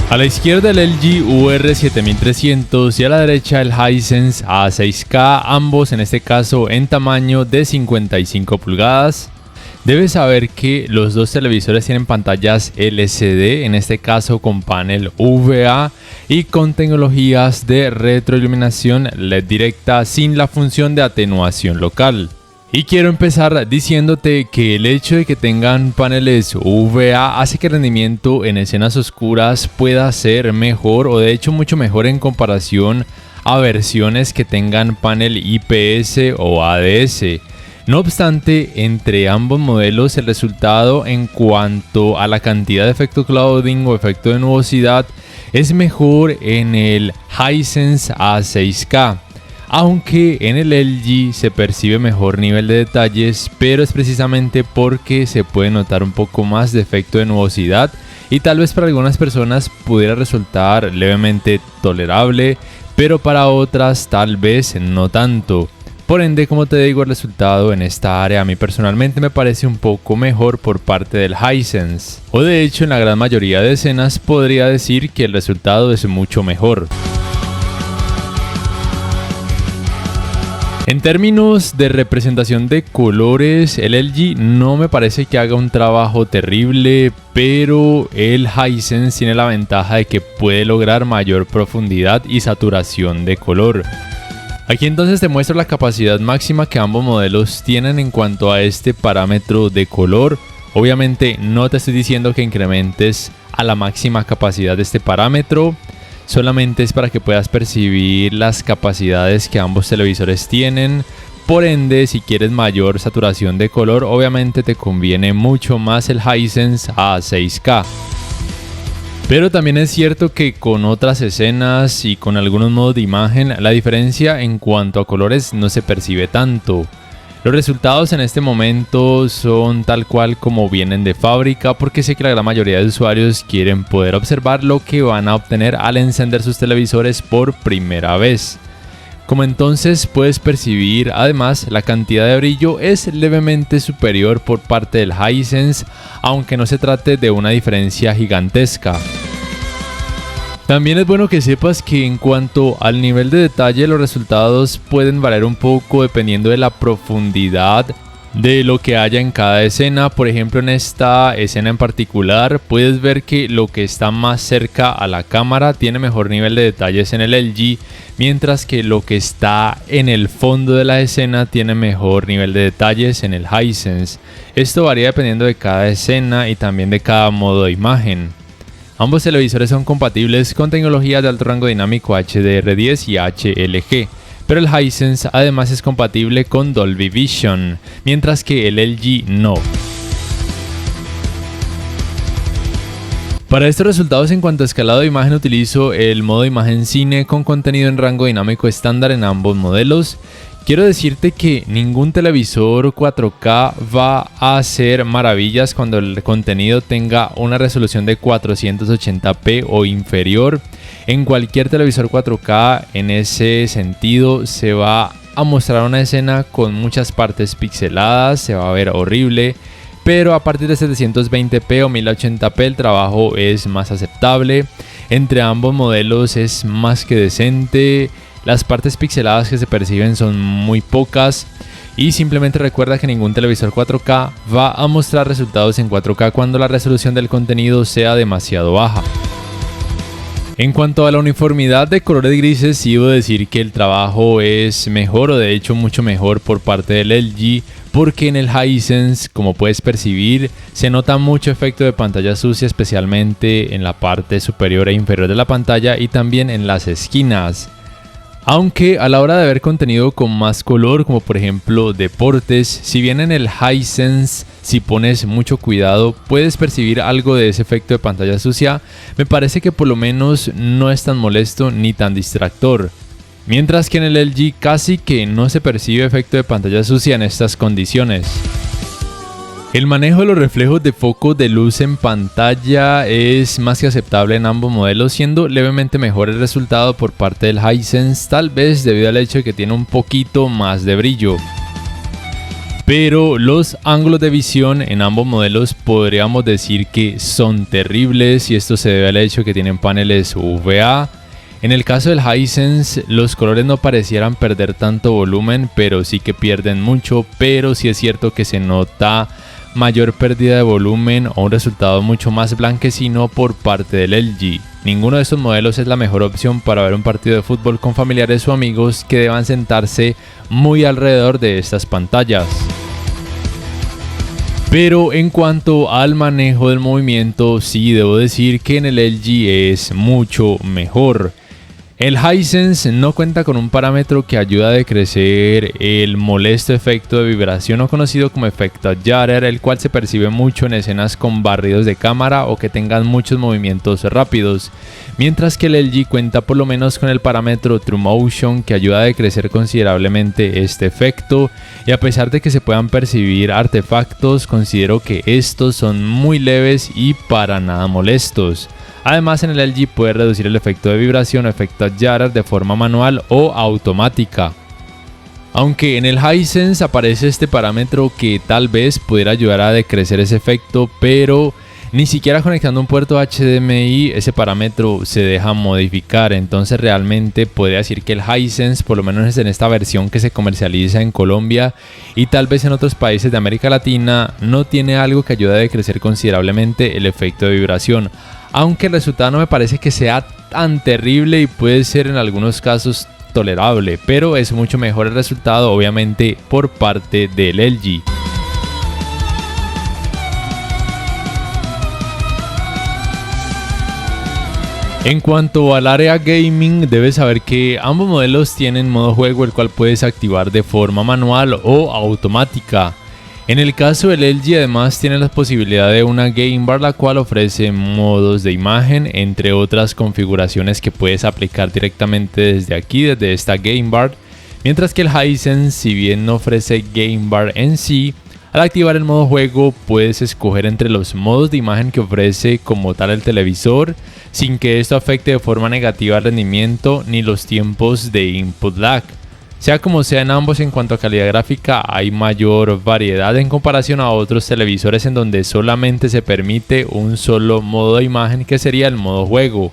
A la izquierda el LG UR7300 y a la derecha el Hisense A6K, ambos en este caso en tamaño de 55 pulgadas. Debes saber que los dos televisores tienen pantallas LCD, en este caso con panel VA y con tecnologías de retroiluminación LED directa sin la función de atenuación local. Y quiero empezar diciéndote que el hecho de que tengan paneles VA hace que el rendimiento en escenas oscuras pueda ser mejor, o de hecho mucho mejor en comparación a versiones que tengan panel IPS o ADS. No obstante, entre ambos modelos el resultado en cuanto a la cantidad de efecto clouding o efecto de nubosidad es mejor en el Hisense A6K. Aunque en el LG se percibe mejor nivel de detalles, pero es precisamente porque se puede notar un poco más de efecto de nubosidad y tal vez para algunas personas pudiera resultar levemente tolerable, pero para otras tal vez no tanto. Por ende, como te digo, el resultado en esta área a mí personalmente me parece un poco mejor por parte del Hisense, o de hecho en la gran mayoría de escenas podría decir que el resultado es mucho mejor. En términos de representación de colores, el LG no me parece que haga un trabajo terrible, pero el Hisense tiene la ventaja de que puede lograr mayor profundidad y saturación de color. Aquí entonces te muestro la capacidad máxima que ambos modelos tienen en cuanto a este parámetro de color. Obviamente no te estoy diciendo que incrementes a la máxima capacidad de este parámetro. Solamente es para que puedas percibir las capacidades que ambos televisores tienen. Por ende, si quieres mayor saturación de color, obviamente te conviene mucho más el Hisense A6K. Pero también es cierto que con otras escenas y con algunos modos de imagen, la diferencia en cuanto a colores no se percibe tanto. Los resultados en este momento son tal cual como vienen de fábrica, porque sé que la gran mayoría de usuarios quieren poder observar lo que van a obtener al encender sus televisores por primera vez. Como entonces puedes percibir, además la cantidad de brillo es levemente superior por parte del Hisense, aunque no se trate de una diferencia gigantesca. También es bueno que sepas que en cuanto al nivel de detalle, los resultados pueden variar un poco dependiendo de la profundidad de lo que haya en cada escena. Por ejemplo, en esta escena en particular puedes ver que lo que está más cerca a la cámara tiene mejor nivel de detalles en el LG, mientras que lo que está en el fondo de la escena tiene mejor nivel de detalles en el Hisense. Esto varía dependiendo de cada escena y también de cada modo de imagen. Ambos televisores son compatibles con tecnologías de alto rango dinámico HDR10 y HLG, pero el Hisense además es compatible con Dolby Vision, mientras que el LG no. Para estos resultados en cuanto a escalado de imagen utilizo el modo de imagen cine con contenido en rango dinámico estándar en ambos modelos. Quiero decirte que ningún televisor 4K va a hacer maravillas cuando el contenido tenga una resolución de 480p o inferior. En cualquier televisor 4K en ese sentido se va a mostrar una escena con muchas partes pixeladas, se va a ver horrible. Pero a partir de 720p o 1080p el trabajo es más aceptable. Entre ambos modelos es más que decente. Las partes pixeladas que se perciben son muy pocas y simplemente recuerda que ningún televisor 4K va a mostrar resultados en 4K cuando la resolución del contenido sea demasiado baja. En cuanto a la uniformidad de colores grises, sí debo decir que el trabajo es mejor, o de hecho mucho mejor por parte del LG, porque en el Hisense, como puedes percibir, se nota mucho efecto de pantalla sucia, especialmente en la parte superior e inferior de la pantalla y también en las esquinas. Aunque a la hora de ver contenido con más color, como por ejemplo deportes, si bien en el Hisense, si pones mucho cuidado, puedes percibir algo de ese efecto de pantalla sucia, me parece que por lo menos no es tan molesto ni tan distractor. Mientras que en el LG casi que no se percibe efecto de pantalla sucia en estas condiciones. El manejo de los reflejos de foco de luz en pantalla es más que aceptable en ambos modelos, siendo levemente mejor el resultado por parte del Hisense, tal vez debido al hecho de que tiene un poquito más de brillo. Pero los ángulos de visión en ambos modelos podríamos decir que son terribles, y esto se debe al hecho que tienen paneles UVA. En el caso del Hisense, los colores no parecieran perder tanto volumen, pero sí que pierden mucho, pero sí es cierto que se nota mayor pérdida de volumen o un resultado mucho más blanquecino por parte del LG. Ninguno de estos modelos es la mejor opción para ver un partido de fútbol con familiares o amigos que deban sentarse muy alrededor de estas pantallas. Pero en cuanto al manejo del movimiento, sí debo decir que en el LG es mucho mejor. El Hisense no cuenta con un parámetro que ayuda a decrecer el molesto efecto de vibración o conocido como efecto Judder, el cual se percibe mucho en escenas con barridos de cámara o que tengan muchos movimientos rápidos, mientras que el LG cuenta por lo menos con el parámetro True Motion, que ayuda a decrecer considerablemente este efecto, y a pesar de que se puedan percibir artefactos, considero que estos son muy leves y para nada molestos. Además, en el LG puede reducir el efecto de vibración o efecto Judder de forma manual o automática. Aunque en el Hisense aparece este parámetro que tal vez pudiera ayudar a decrecer ese efecto, pero ni siquiera conectando un puerto HDMI ese parámetro se deja modificar. Entonces realmente podría decir que el Hisense, por lo menos en esta versión que se comercializa en Colombia y tal vez en otros países de América Latina, no tiene algo que ayude a decrecer considerablemente el efecto de vibración. Aunque el resultado no me parece que sea tan terrible y puede ser en algunos casos tolerable, pero es mucho mejor el resultado obviamente por parte del LG. En cuanto al área gaming, debes saber que ambos modelos tienen modo juego, el cual puedes activar de forma manual o automática. En el caso del LG además tiene la posibilidad de una Game Bar, la cual ofrece modos de imagen, entre otras configuraciones que puedes aplicar directamente desde aquí, desde esta Game Bar. Mientras que el Hisense, si bien no ofrece Game Bar en sí, al activar el modo juego puedes escoger entre los modos de imagen que ofrece como tal el televisor, sin que esto afecte de forma negativa el rendimiento ni los tiempos de input lag. Sea como sea, en ambos en cuanto a calidad gráfica hay mayor variedad en comparación a otros televisores en donde solamente se permite un solo modo de imagen, que sería el modo juego.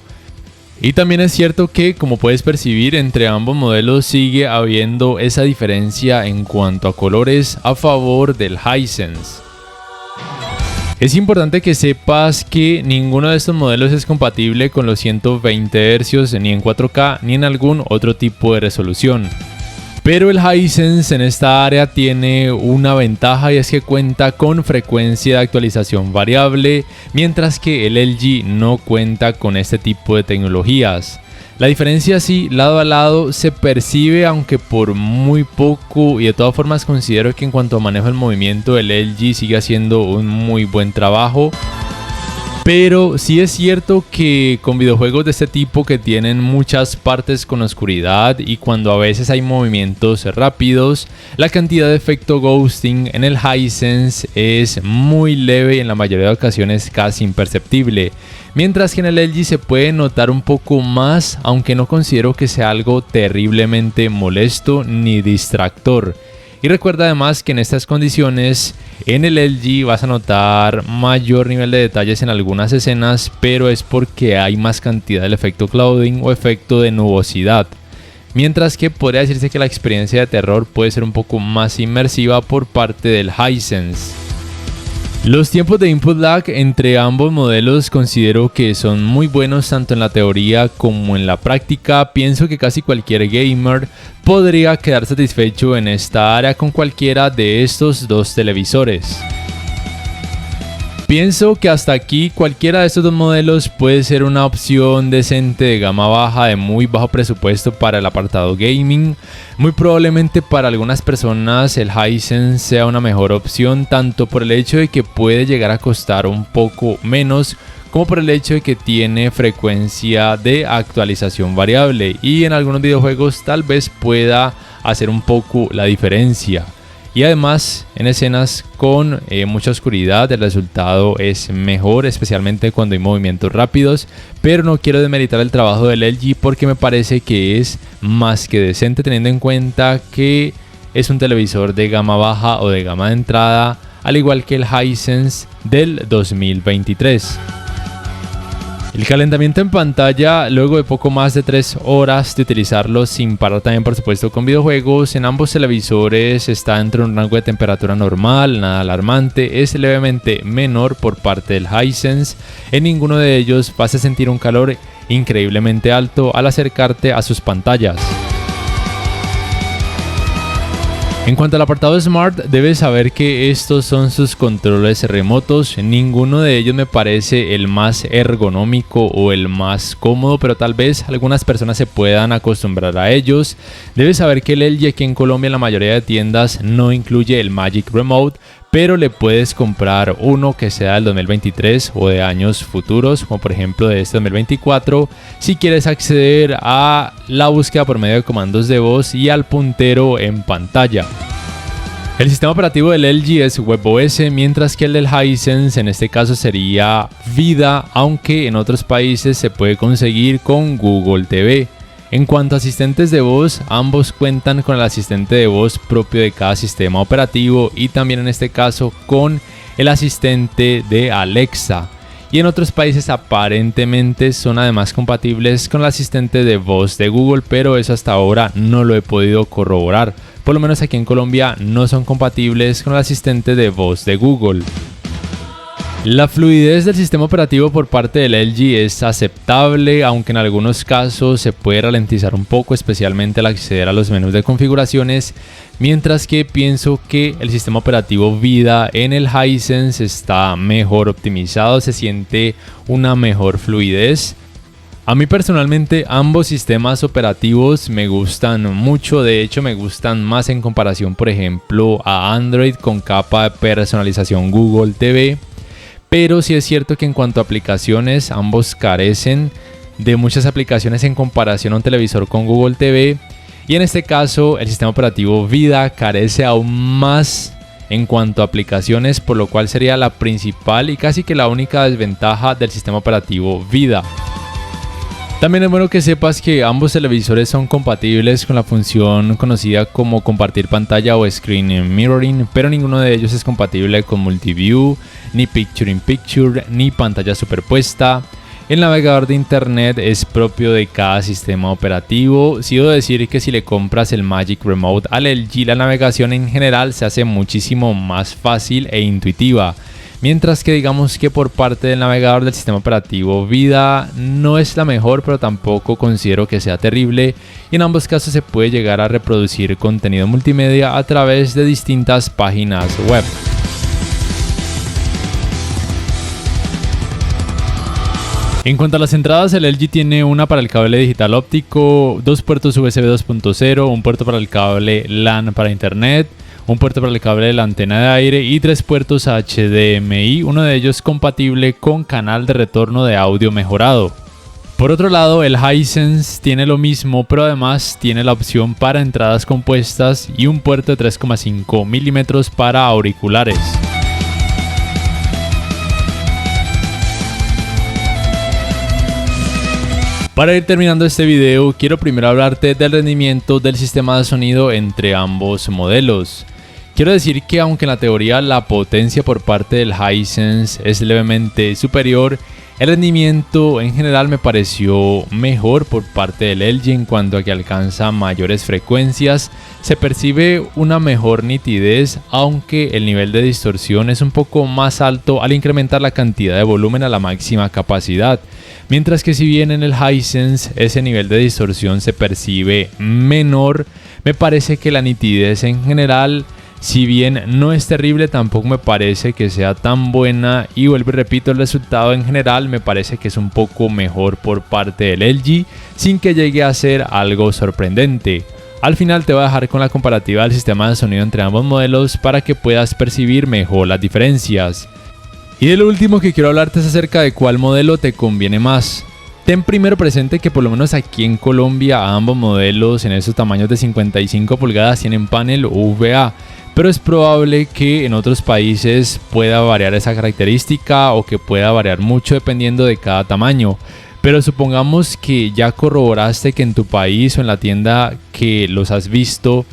Y también es cierto que, como puedes percibir, entre ambos modelos sigue habiendo esa diferencia en cuanto a colores a favor del Hisense. Es importante que sepas que ninguno de estos modelos es compatible con los 120 Hz ni en 4K ni en algún otro tipo de resolución. Pero el Hisense en esta área tiene una ventaja, y es que cuenta con frecuencia de actualización variable, mientras que el LG no cuenta con este tipo de tecnologías. La diferencia sí, lado a lado, se percibe, aunque por muy poco, y de todas formas considero que en cuanto a manejo del movimiento el LG sigue haciendo un muy buen trabajo. Pero sí es cierto que con videojuegos de este tipo que tienen muchas partes con oscuridad y cuando a veces hay movimientos rápidos, la cantidad de efecto ghosting en el Hisense es muy leve y en la mayoría de ocasiones casi imperceptible. Mientras que en el LG se puede notar un poco más, aunque no considero que sea algo terriblemente molesto ni distractor. Y recuerda además que en estas condiciones en el LG vas a notar mayor nivel de detalles en algunas escenas, pero es porque hay más cantidad del efecto clouding o efecto de nubosidad. Mientras que podría decirse que la experiencia de terror puede ser un poco más inmersiva por parte del Hisense. Los tiempos de input lag entre ambos modelos considero que son muy buenos tanto en la teoría como en la práctica. Pienso que casi cualquier gamer podría quedar satisfecho en esta área con cualquiera de estos dos televisores. Pienso que hasta aquí cualquiera de estos dos modelos puede ser una opción decente de gama baja, de muy bajo presupuesto para el apartado gaming. Muy probablemente para algunas personas el Hisense sea una mejor opción, tanto por el hecho de que puede llegar a costar un poco menos, como por el hecho de que tiene frecuencia de actualización variable y en algunos videojuegos tal vez pueda hacer un poco la diferencia. Y además en escenas con mucha oscuridad el resultado es mejor, especialmente cuando hay movimientos rápidos. Pero no quiero demeritar el trabajo del LG porque me parece que es más que decente, teniendo en cuenta que es un televisor de gama baja o de gama de entrada, al igual que el Hisense del 2023. El calentamiento en pantalla, luego de poco más de 3 horas de utilizarlo sin parar también por supuesto con videojuegos, en ambos televisores está dentro de un rango de temperatura normal, nada alarmante, es levemente menor por parte del Hisense. En ninguno de ellos vas a sentir un calor increíblemente alto al acercarte a sus pantallas. En cuanto al apartado Smart, debes saber que estos son sus controles remotos. Ninguno de ellos me parece el más ergonómico o el más cómodo, pero tal vez algunas personas se puedan acostumbrar a ellos. Debes saber que el LG aquí en Colombia en la mayoría de tiendas no incluye el Magic Remote, pero le puedes comprar uno que sea del 2023 o de años futuros, como por ejemplo de este 2024, si quieres acceder a la búsqueda por medio de comandos de voz y al puntero en pantalla. El sistema operativo del LG es WebOS, mientras que el del Hisense en este caso sería Vida, aunque en otros países se puede conseguir con Google TV. En cuanto a asistentes de voz, ambos cuentan con el asistente de voz propio de cada sistema operativo y también en este caso con el asistente de Alexa. Y en otros países aparentemente son además compatibles con el asistente de voz de Google, pero eso hasta ahora no lo he podido corroborar. Por lo menos aquí en Colombia no son compatibles con el asistente de voz de Google. La fluidez del sistema operativo por parte del LG es aceptable, aunque en algunos casos se puede ralentizar un poco, especialmente al acceder a los menús de configuraciones, mientras que pienso que el sistema operativo Vida en el Hisense está mejor optimizado, se siente una mejor fluidez. A mí personalmente ambos sistemas operativos me gustan mucho, de hecho me gustan más en comparación por ejemplo a Android con capa de personalización Google TV. Pero sí es cierto que en cuanto a aplicaciones, ambos carecen de muchas aplicaciones en comparación a un televisor con Google TV. Y en este caso, el sistema operativo Vida carece aún más en cuanto a aplicaciones, por lo cual sería la principal y casi que la única desventaja del sistema operativo Vida. También es bueno que sepas que ambos televisores son compatibles con la función conocida como compartir pantalla o screen mirroring, pero ninguno de ellos es compatible con multiview, ni picture in picture, ni pantalla superpuesta. El navegador de internet es propio de cada sistema operativo. Sí debo decir que si le compras el Magic Remote al LG, la navegación en general se hace muchísimo más fácil e intuitiva. Mientras que digamos que por parte del navegador del sistema operativo Vida no es la mejor, pero tampoco considero que sea terrible. Y en ambos casos se puede llegar a reproducir contenido multimedia a través de distintas páginas web. En cuanto a las entradas, el LG tiene una para el cable digital óptico, 2 puertos USB 2.0, un puerto para el cable LAN para internet, un puerto para el cable de la antena de aire y 3 puertos HDMI, uno de ellos compatible con canal de retorno de audio mejorado. Por otro lado, el Hisense tiene lo mismo, pero además tiene la opción para entradas compuestas y un puerto de 3,5 milímetros para auriculares. Para ir terminando este video, quiero primero hablarte del rendimiento del sistema de sonido entre ambos modelos. Quiero decir que aunque en la teoría la potencia por parte del Hisense es levemente superior, el rendimiento en general me pareció mejor por parte del LG en cuanto a que alcanza mayores frecuencias, se percibe una mejor nitidez, aunque el nivel de distorsión es un poco más alto al incrementar la cantidad de volumen a la máxima capacidad. Mientras que si bien en el Hisense ese nivel de distorsión se percibe menor, me parece que la nitidez en general, si bien no es terrible, tampoco me parece que sea tan buena y vuelvo y repito, el resultado en general me parece que es un poco mejor por parte del LG sin que llegue a ser algo sorprendente. Al final te voy a dejar con la comparativa del sistema de sonido entre ambos modelos para que puedas percibir mejor las diferencias. Y de lo último que quiero hablarte es acerca de cuál modelo te conviene más. Ten primero presente que por lo menos aquí en Colombia ambos modelos en esos tamaños de 55 pulgadas tienen panel UVA, pero es probable que en otros países pueda variar esa característica o que pueda variar mucho dependiendo de cada tamaño. Pero supongamos que ya corroboraste que en tu país o en la tienda que los has visto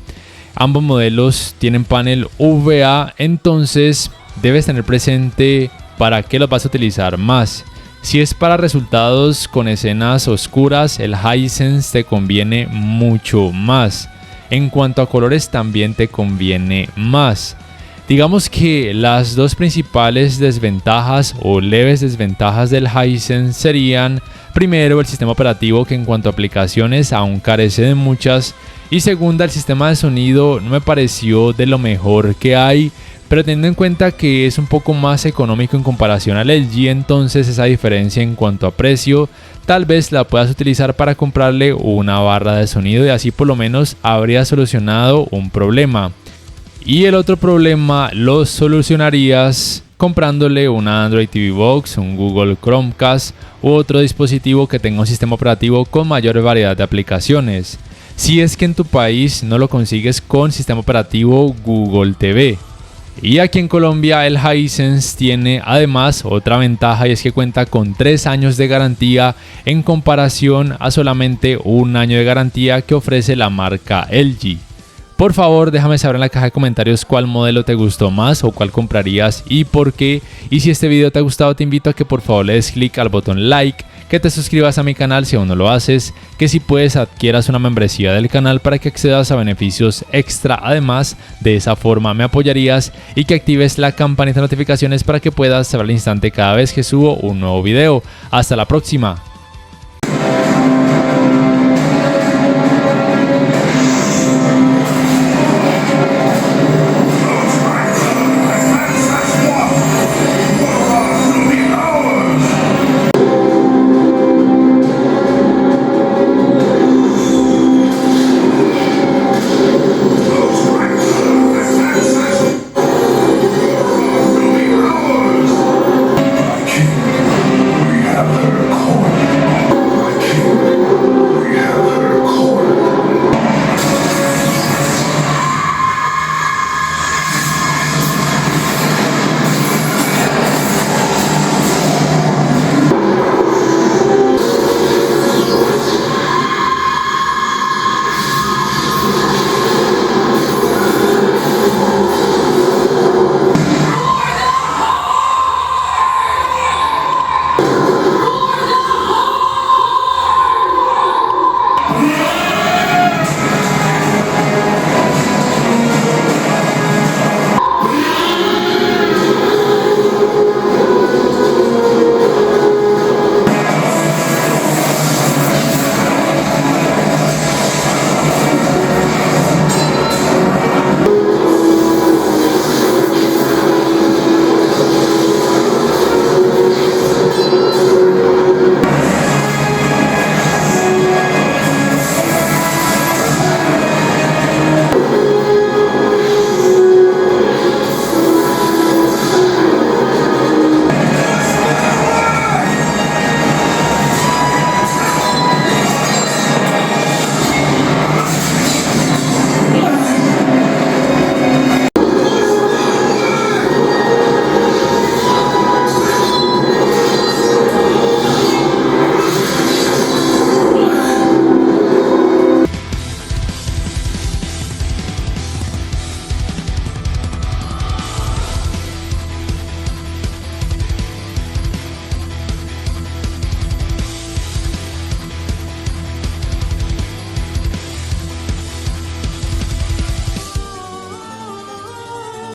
Ambos modelos tienen panel VA, entonces debes tener presente para qué los vas a utilizar más. Si es para resultados con escenas oscuras, el Hisense te conviene mucho más. En cuanto a colores también te conviene más. Digamos que las dos principales desventajas o leves desventajas del Hisense serían: primero, el sistema operativo, que en cuanto a aplicaciones aún carece de muchas, y segunda, el sistema de sonido no me pareció de lo mejor que hay, pero teniendo en cuenta que es un poco más económico en comparación al LG, entonces esa diferencia en cuanto a precio tal vez la puedas utilizar para comprarle una barra de sonido, y así por lo menos habría solucionado un problema. Y el otro problema lo solucionarías comprándole una Android TV Box, un Google Chromecast u otro dispositivo que tenga un sistema operativo con mayor variedad de aplicaciones, si es que en tu país no lo consigues con sistema operativo Google TV. Y aquí en Colombia el Hisense tiene además otra ventaja, y es que cuenta con 3 años de garantía en comparación a solamente 1 año de garantía que ofrece la marca LG. Por favor, déjame saber en la caja de comentarios cuál modelo te gustó más o cuál comprarías y por qué. Y si este video te ha gustado, te invito a que por favor le des clic al botón like, que te suscribas a mi canal si aún no lo haces, que si puedes adquieras una membresía del canal para que accedas a beneficios extra. Además, de esa forma me apoyarías, y que actives la campanita de notificaciones para que puedas saber al instante cada vez que subo un nuevo video. Hasta la próxima.